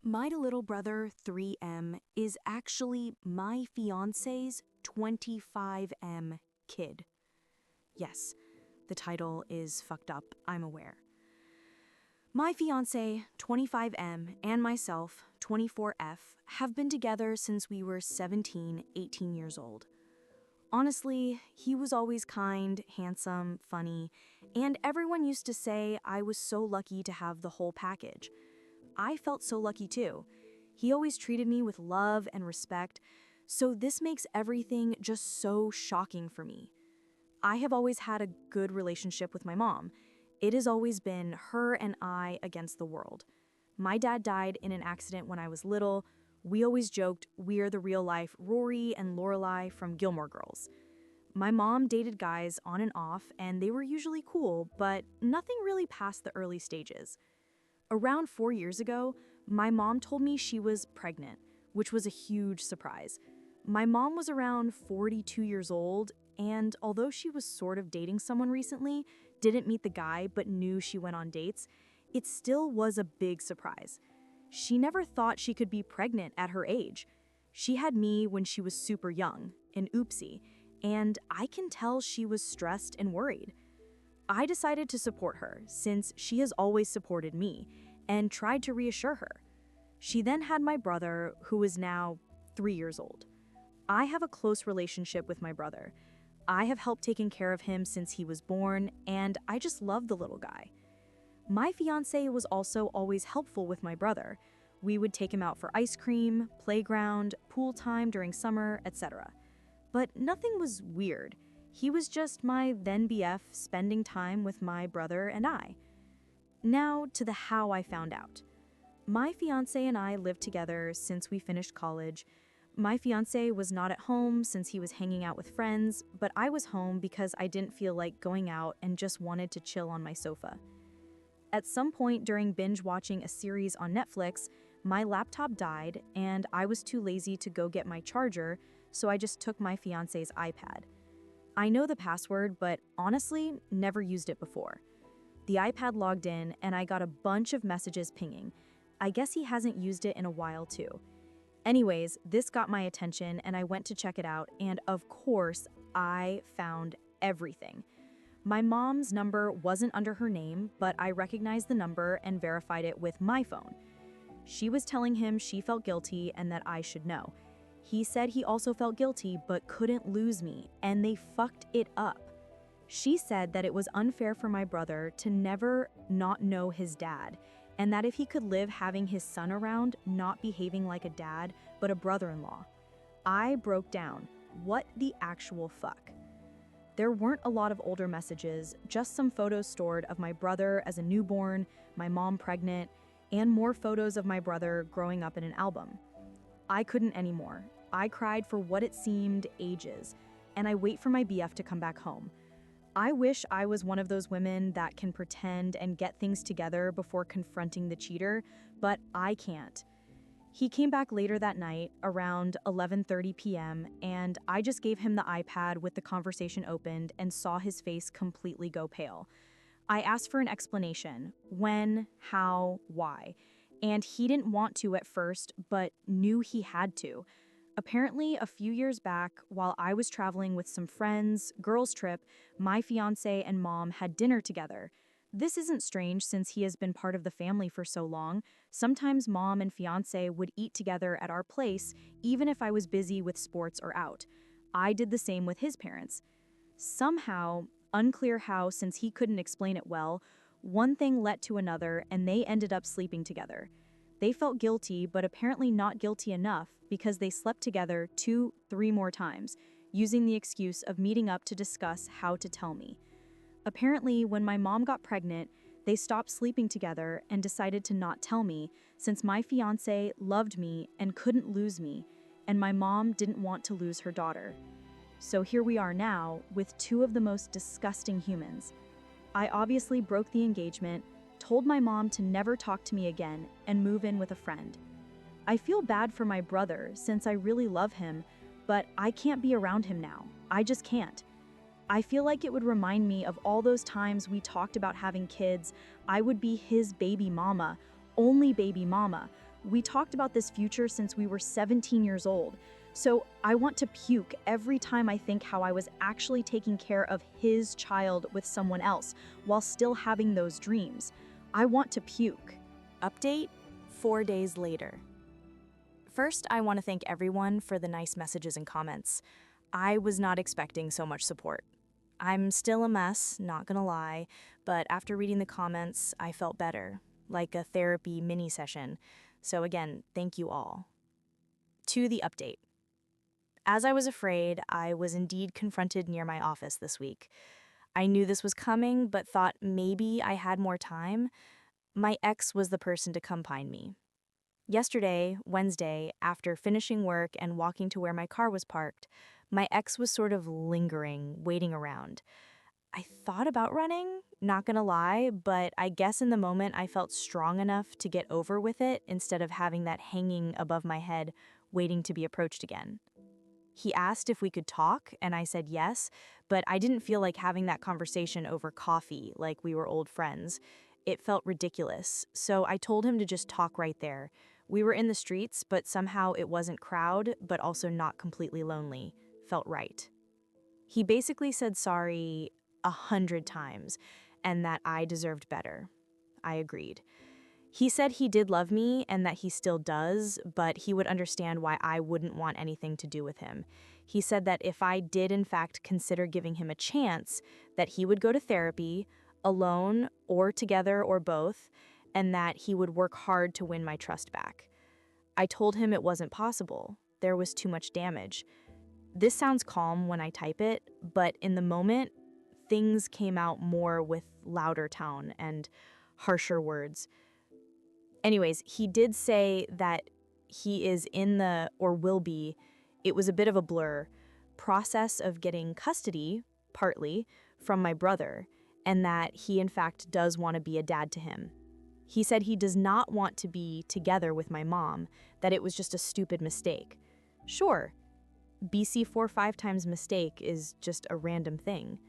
My little brother, 3M, is actually my fiance's 25M kid. Yes, the title is fucked up, I'm aware. My fiance, 25M, and myself, 24F, have been together since we were 17, 18 years old. Honestly, he was always kind, handsome, funny, and everyone used to say I was so lucky to have the whole package. I felt so lucky too. He always treated me with love and respect, so this makes everything just so shocking for me. I have always had a good relationship with my mom. It has always been her and I against the world. My dad died in an accident when I was little. We always joked we're the real-life Rory and Lorelai from Gilmore Girls. My mom dated guys on and off, and they were usually cool, but nothing really past the early stages. Around 4 years ago, my mom told me she was pregnant, which was a huge surprise. My mom was around 42 years old, and although she was sort of dating someone recently, didn't meet the guy but knew she went on dates, it still was a big surprise. She never thought she could be pregnant at her age. She had me when she was super young, an oopsie, and I can tell she was stressed and worried. I decided to support her, since she has always supported me, and tried to reassure her. She then had my brother, who is now 3 years old. I have a close relationship with my brother. I have helped taking care of him since he was born, and I just love the little guy. My fiancé was also always helpful with my brother. We would take him out for ice cream, playground, pool time during summer, etc. But nothing was weird. He was just my then BF spending time with my brother and I. Now to the how I found out. My fiancé and I lived together since we finished college. My fiancé was not at home since he was hanging out with friends, but I was home because I didn't feel like going out and just wanted to chill on my sofa. At some point during binge watching a series on Netflix, my laptop died and I was too lazy to go get my charger, so I just took my fiancé's iPad. I know the password, but honestly, never used it before. The iPad logged in and I got a bunch of messages pinging. I guess he hasn't used it in a while too. Anyways, this got my attention and I went to check it out, and of course, I found everything. My mom's number wasn't under her name, but I recognized the number and verified it with my phone. She was telling him she felt guilty and that I should know. He said he also felt guilty but couldn't lose me, and they fucked it up. She said that it was unfair for my brother to never not know his dad, and that if he could live having his son around, not behaving like a dad, but a brother-in-law. I broke down. What the actual fuck? There weren't a lot of older messages, just some photos stored of my brother as a newborn, my mom pregnant, and more photos of my brother growing up in an album. I couldn't anymore. I cried for what it seemed ages, and I wait for my BF to come back home. I wish I was one of those women that can pretend and get things together before confronting the cheater, but I can't. He came back later that night, around 11:30 p.m., and I just gave him the iPad with the conversation opened and saw his face completely go pale. I asked for an explanation: when, how, why, and he didn't want to at first, but knew he had to. Apparently, a few years back, while I was traveling with some friends, girls' trip, my fiancé and mom had dinner together. This isn't strange since he has been part of the family for so long. Sometimes mom and fiancé would eat together at our place, even if I was busy with sports or out. I did the same with his parents. Somehow, unclear how since he couldn't explain it well, one thing led to another and they ended up sleeping together. They felt guilty, but apparently not guilty enough because they slept together 2-3 more times, using the excuse of meeting up to discuss how to tell me. Apparently, when my mom got pregnant, they stopped sleeping together and decided to not tell me since my fiancé loved me and couldn't lose me, and my mom didn't want to lose her daughter. So here we are now with two of the most disgusting humans. I obviously broke the engagement, told my mom to never talk to me again, and move in with a friend. I feel bad for my brother since I really love him, but I can't be around him now. I just can't. I feel like it would remind me of all those times we talked about having kids. I would be his baby mama, only baby mama, We talked about this future since we were 17 years old. So I want to puke every time I think how I was actually taking care of his child with someone else while still having those dreams. I want to puke. Update 4 days later. First, I want to thank everyone for the nice messages and comments. I was not expecting so much support. I'm still a mess, not gonna lie, but after reading the comments, I felt better, like a therapy mini session. So again, thank you all. To the update. As I was afraid, I was indeed confronted near my office this week. I knew this was coming, but thought maybe I had more time. My ex was the person to come find me. Yesterday, Wednesday, after finishing work and walking to where my car was parked, my ex was sort of lingering, waiting around. I thought about running, not gonna lie, but I guess in the moment I felt strong enough to get over with it instead of having that hanging above my head, waiting to be approached again. He asked if we could talk, and I said yes, but I didn't feel like having that conversation over coffee like we were old friends. It felt ridiculous, so I told him to just talk right there. We were in the streets, but somehow it wasn't crowd, but also not completely lonely. Felt right. He basically said sorry 100 times, and that I deserved better. I agreed. He said he did love me and that he still does, but he would understand why I wouldn't want anything to do with him. He said that if I did in fact consider giving him a chance, that he would go to therapy, alone or together or both, and that he would work hard to win my trust back. I told him it wasn't possible. There was too much damage. This sounds calm when I type it, but in the moment, things came out more with louder tone and harsher words. Anyways, he did say that he is in the, or will be, it was a bit of a blur, process of getting custody, partly, from my brother, and that he in fact does want to be a dad to him. He said he does not want to be together with my mom, that it was just a stupid mistake. Sure, BC 4-5 times mistake is just a random thing.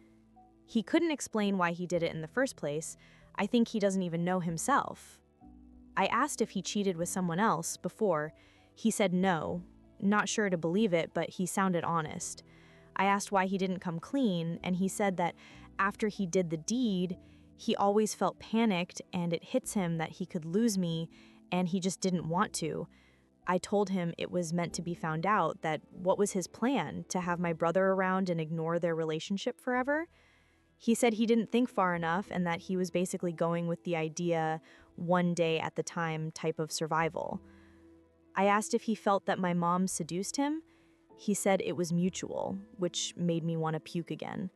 He couldn't explain why he did it in the first place. I think he doesn't even know himself. I asked if he cheated with someone else before. He said no. Not sure to believe it, but he sounded honest. I asked why he didn't come clean, and he said that after he did the deed, he always felt panicked and it hits him that he could lose me, and he just didn't want to. I told him it was meant to be found out, that what was his plan, to have my brother around and ignore their relationship forever? He said he didn't think far enough and that he was basically going with the idea, one day at the time type of survival. I asked if he felt that my mom seduced him. He said it was mutual, which made me want to puke again.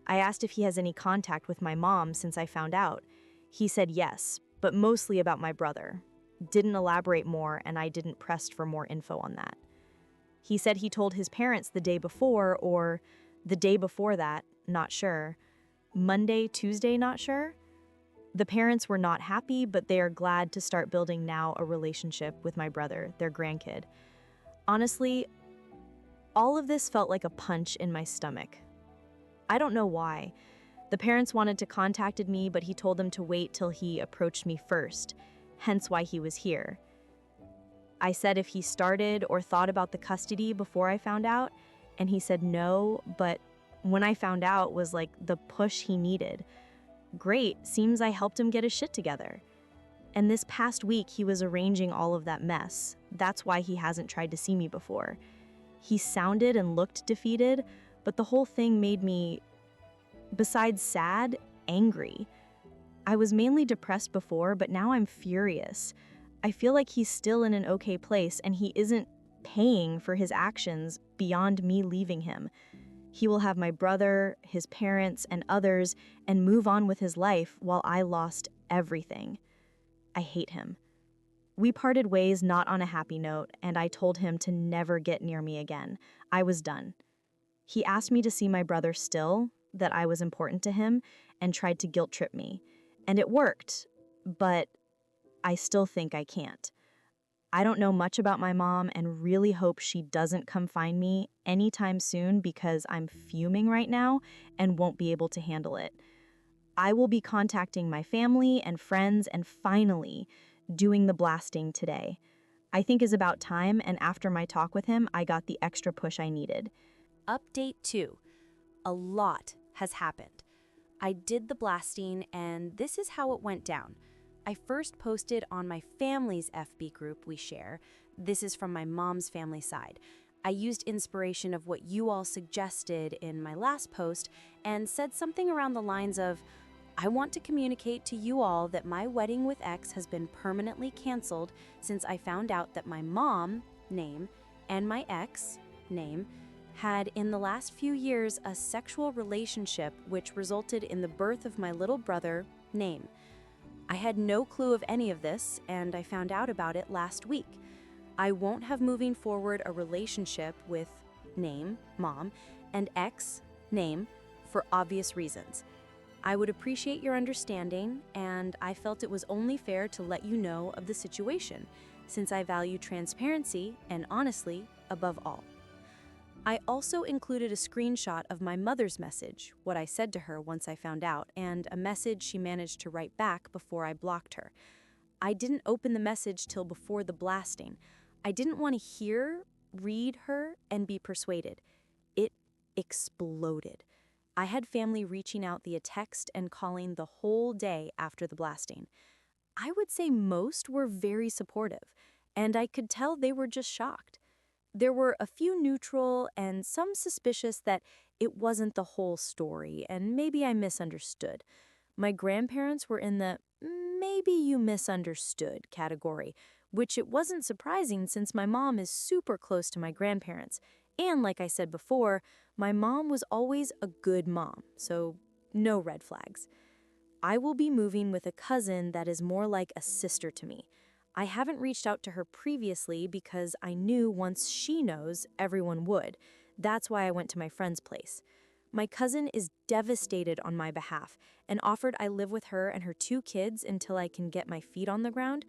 I asked if he has any contact with my mom since I found out. He said yes, but mostly about my brother. Didn't elaborate more, and I didn't press for more info on that. He said he told his parents the day before, or the day before that, not sure. Monday, Tuesday, not sure. The parents were not happy, but they are glad to start building now a relationship with my brother, their grandkid. Honestly, all of this felt like a punch in my stomach. I don't know why. The parents wanted to contact me, but he told them to wait till he approached me first, hence why he was here. I said if he started or thought about the custody before I found out, and he said no, but when I found out was like the push he needed. Great, seems I helped him get his shit together. And this past week, he was arranging all of that mess. That's why he hasn't tried to see me before. He sounded and looked defeated, but the whole thing made me, besides sad, angry. I was mainly depressed before, but now I'm furious. I feel like he's still in an okay place and he isn't paying for his actions beyond me leaving him. He will have my brother, his parents, and others, and move on with his life while I lost everything. I hate him. We parted ways not on a happy note, and I told him to never get near me again. I was done. He asked me to see my brother still, that I was important to him, and tried to guilt trip me. And it worked, but I still think I can't. I don't know much about my mom and really hope she doesn't come find me anytime soon because I'm fuming right now and won't be able to handle it. I will be contacting my family and friends and finally doing the blasting today. I think is about time, and after my talk with him, I got the extra push I needed. Update 2. A lot has happened. I did the blasting, and this is how it went down. I first posted on my family's FB group we share. This is from my mom's family side. I used inspiration of what you all suggested in my last post and said something around the lines of, I want to communicate to you all that my wedding with X has been permanently canceled since I found out that my mom, name, and my ex, name, had in the last few years a sexual relationship which resulted in the birth of my little brother, name. I had no clue of any of this, and I found out about it last week. I won't have moving forward a relationship with name, mom, and ex, name, for obvious reasons. I would appreciate your understanding, and I felt it was only fair to let you know of the situation, since I value transparency and honestly above all. I also included a screenshot of my mother's message, what I said to her once I found out, and a message she managed to write back before I blocked her. I didn't open the message till before the blasting. I didn't want to read her, and be persuaded. It exploded. I had family reaching out via text and calling the whole day after the blasting. I would say most were very supportive, and I could tell they were just shocked. There were a few neutral and some suspicious that it wasn't the whole story, and maybe I misunderstood. My grandparents were in the maybe you misunderstood category, which it wasn't surprising since my mom is super close to my grandparents. And like I said before, my mom was always a good mom, so no red flags. I will be moving with a cousin that is more like a sister to me. I haven't reached out to her previously because I knew once she knows, everyone would. That's why I went to my friend's place. My cousin is devastated on my behalf and offered I live with her and her 2 kids until I can get my feet on the ground.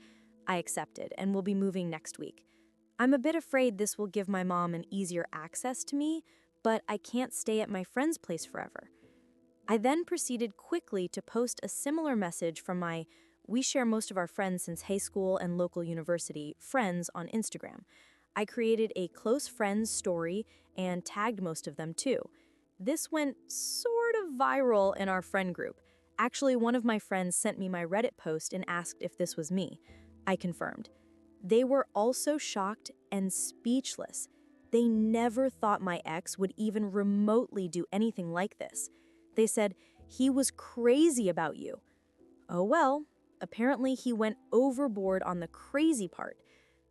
I accepted and will be moving next week. I'm a bit afraid this will give my mom an easier access to me, but I can't stay at my friend's place forever. I then proceeded quickly to post a similar message from my we share most of our friends since high school and local university friends on Instagram. I created a close friends story and tagged most of them too. This went sort of viral in our friend group. Actually, one of my friends sent me my Reddit post and asked if this was me. I confirmed. They were also shocked and speechless. They never thought my ex would even remotely do anything like this. They said, he was crazy about you. Oh well, apparently he went overboard on the crazy part.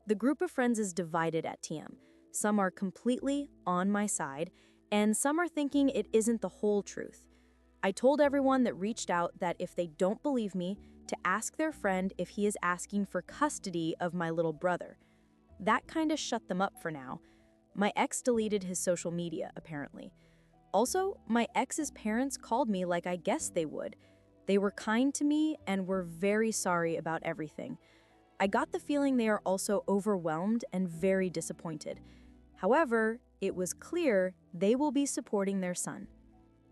The group of friends is divided at TM. Some are completely on my side, and some are thinking it isn't the whole truth. I told everyone that reached out that if they don't believe me, to ask their friend if he is asking for custody of my little brother. That kinda shut them up for now. My ex deleted his social media, apparently. Also, my ex's parents called me like I guessed they would. They were kind to me and were very sorry about everything. I got the feeling they are also overwhelmed and very disappointed. However, it was clear they will be supporting their son.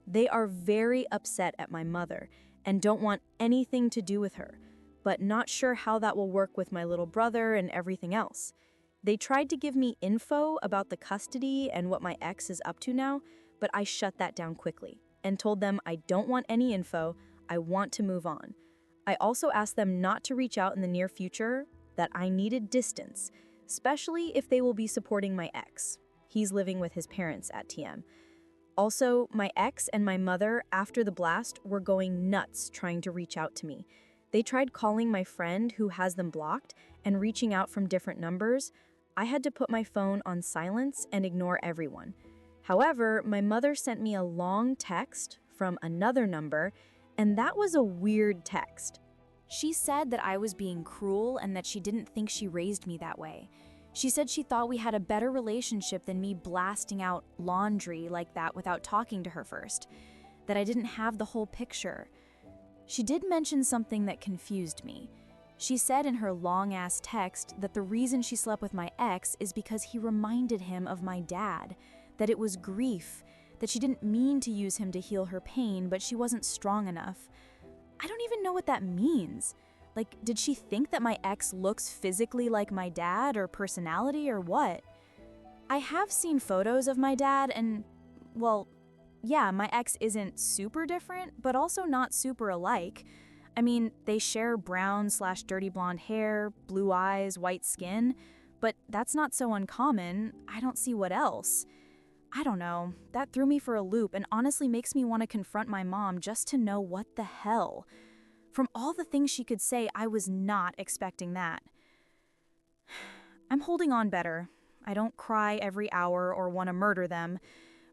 They are very upset at my mother and don't want anything to do with her, but not sure how that will work with my little brother and everything else. They tried to give me info about the custody and what my ex is up to now, but I shut that down quickly and told them I don't want any info, I want to move on. I also asked them not to reach out in the near future, that I needed distance, especially if they will be supporting my ex. He's living with his parents at TM. Also, my ex and my mother, after the blast, were going nuts trying to reach out to me. They tried calling my friend who has them blocked and reaching out from different numbers. I had to put my phone on silence and ignore everyone. However, my mother sent me a long text from another number, and that was a weird text. She said that I was being cruel and that she didn't think she raised me that way. She said she thought we had a better relationship than me blasting out laundry like that without talking to her first, that I didn't have the whole picture. She did mention something that confused me. She said in her long-ass text that the reason she slept with my ex is because he reminded him of my dad, that it was grief, that she didn't mean to use him to heal her pain, but she wasn't strong enough. I don't even know what that means. Like, did she think that my ex looks physically like my dad or personality or what? I have seen photos of my dad and, well, yeah, my ex isn't super different, but also not super alike. I mean, they share brown/dirty blonde hair, blue eyes, white skin, but that's not so uncommon. I don't see what else. I don't know. That threw me for a loop and honestly makes me want to confront my mom just to know what the hell. From all the things she could say, I was not expecting that. I'm holding on better. I don't cry every hour or want to murder them,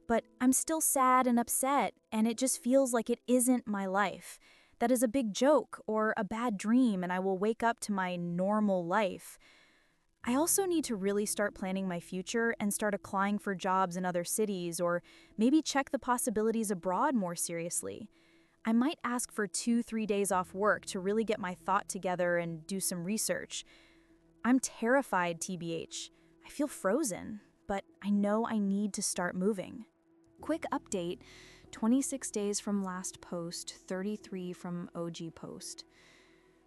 but I'm still sad and upset, and it just feels like it isn't my life. That is a big joke or a bad dream, and I will wake up to my normal life. I also need to really start planning my future and start applying for jobs in other cities, or maybe check the possibilities abroad more seriously. I might ask for 2-3 days off work to really get my thought together and do some research. I'm terrified, TBH. I feel frozen, but I know I need to start moving. Quick update, 26 days from last post, 33 from OG post.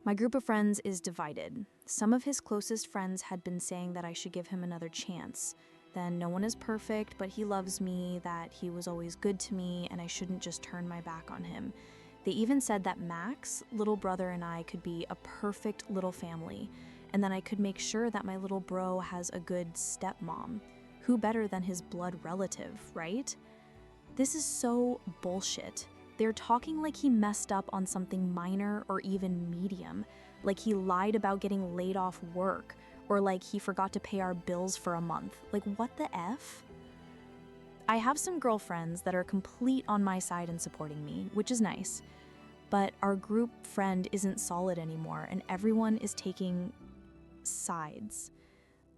My group of friends is divided. Some of his closest friends had been saying that I should give him another chance. Then no one is perfect, but he loves me, that he was always good to me, and I shouldn't just turn my back on him. They even said that Max, little brother, and I could be a perfect little family, and then I could make sure that my little bro has a good stepmom. Who better than his blood relative, right? This is so bullshit. They're talking like he messed up on something minor or even medium, like he lied about getting laid off work, or like he forgot to pay our bills for a month. Like, what the F? I have some girlfriends that are complete on my side and supporting me, which is nice. But our group friend isn't solid anymore, and everyone is taking sides.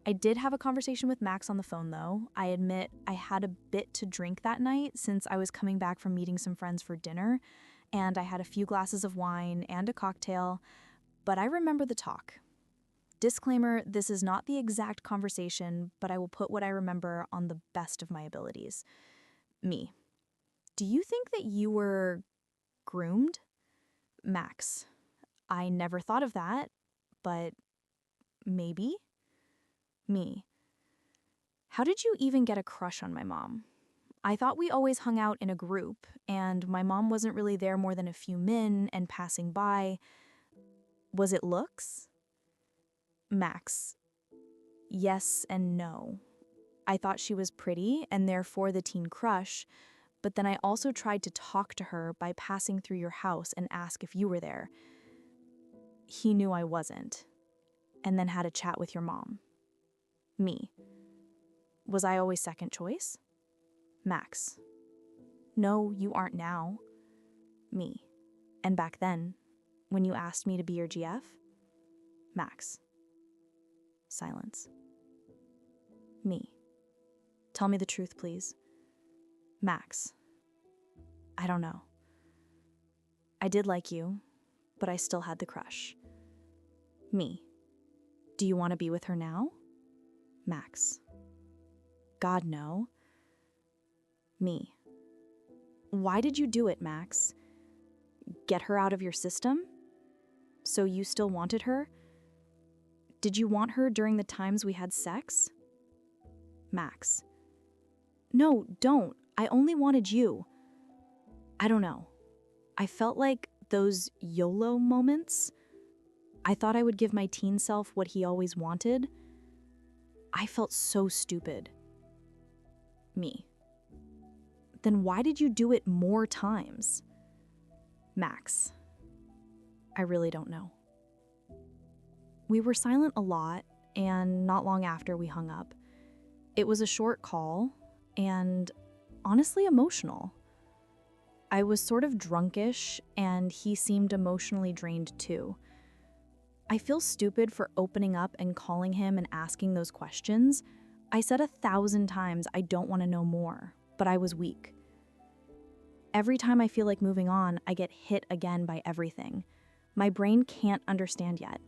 I did have a conversation with Max on the phone, though. I admit I had a bit to drink that night since I was coming back from meeting some friends for dinner, and I had a few glasses of wine and a cocktail, but I remember the talk. Disclaimer, this is not the exact conversation, but I will put what I remember on the best of my abilities. Me. Do you think that you were groomed? Max. I never thought of that, but maybe? Me. How did you even get a crush on my mom? I thought we always hung out in a group, and my mom wasn't really there more than a few min and passing by. Was it looks? Max. Yes and no. I thought she was pretty and therefore the teen crush, but then I also tried to talk to her by passing through your house and ask if you were there. He knew I wasn't, and then had a chat with your mom. Me. Was I always second choice? Max. No, you aren't now. Me. And back then, when you asked me to be your GF? Max. Silence. Me. Tell me the truth, please. Max. I don't know. I did like you, but I still had the crush. Me. Do you want to be with her now? Max. God, no. Me. Why did you do it, Max? Get her out of your system? So you still wanted her? Did you want her during the times we had sex? Max. No, don't. I only wanted you. I don't know. I felt like those YOLO moments. I thought I would give my teen self what he always wanted. I felt so stupid. Me. Then why did you do it more times? Max. I really don't know. We were silent a lot, and not long after we hung up. It was a short call, and honestly emotional. I was sort of drunkish, and he seemed emotionally drained too. I feel stupid for opening up and calling him and asking those questions. I said 1,000 times I don't want to know more, but I was weak. Every time I feel like moving on, I get hit again by everything. My brain can't understand yet.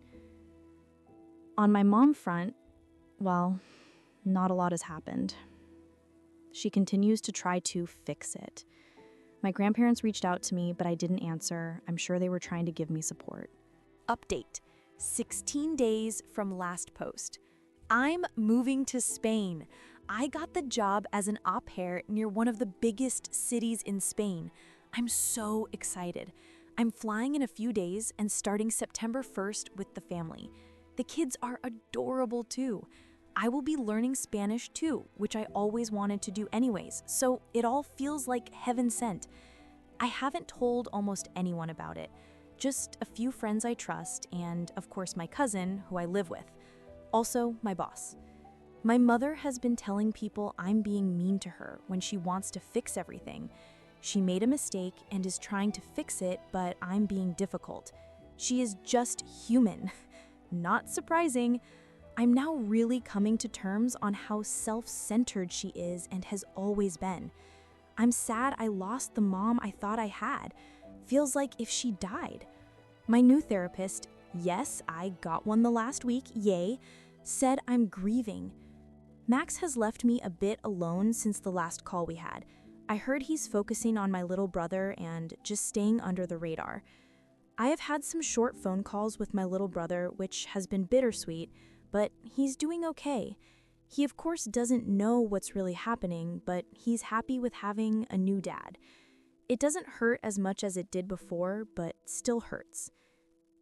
On my mom front, well, not a lot has happened. She continues to try to fix it. My grandparents reached out to me, but I didn't answer. I'm sure they were trying to give me support. Update: 16 days from last post. I'm moving to Spain. I got the job as an au pair near one of the biggest cities in Spain. I'm so excited. I'm flying in a few days and starting September 1st with the family. The kids are adorable too. I will be learning Spanish too, which I always wanted to do anyways, so it all feels like heaven sent. I haven't told almost anyone about it, just a few friends I trust and, of course, my cousin, who I live with. Also, my boss. My mother has been telling people I'm being mean to her when she wants to fix everything. She made a mistake and is trying to fix it, but I'm being difficult. She is just human. Not surprising. I'm now really coming to terms on how self-centered she is and has always been. I'm sad I lost the mom I thought I had. Feels like if she died. My new therapist, yes, I got one the last week, yay, said I'm grieving. Max has left me a bit alone since the last call we had. I heard he's focusing on my little brother and just staying under the radar. I have had some short phone calls with my little brother, which has been bittersweet, but he's doing okay. He of course doesn't know what's really happening, but he's happy with having a new dad. It doesn't hurt as much as it did before, but still hurts.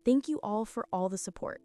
Thank you all for all the support.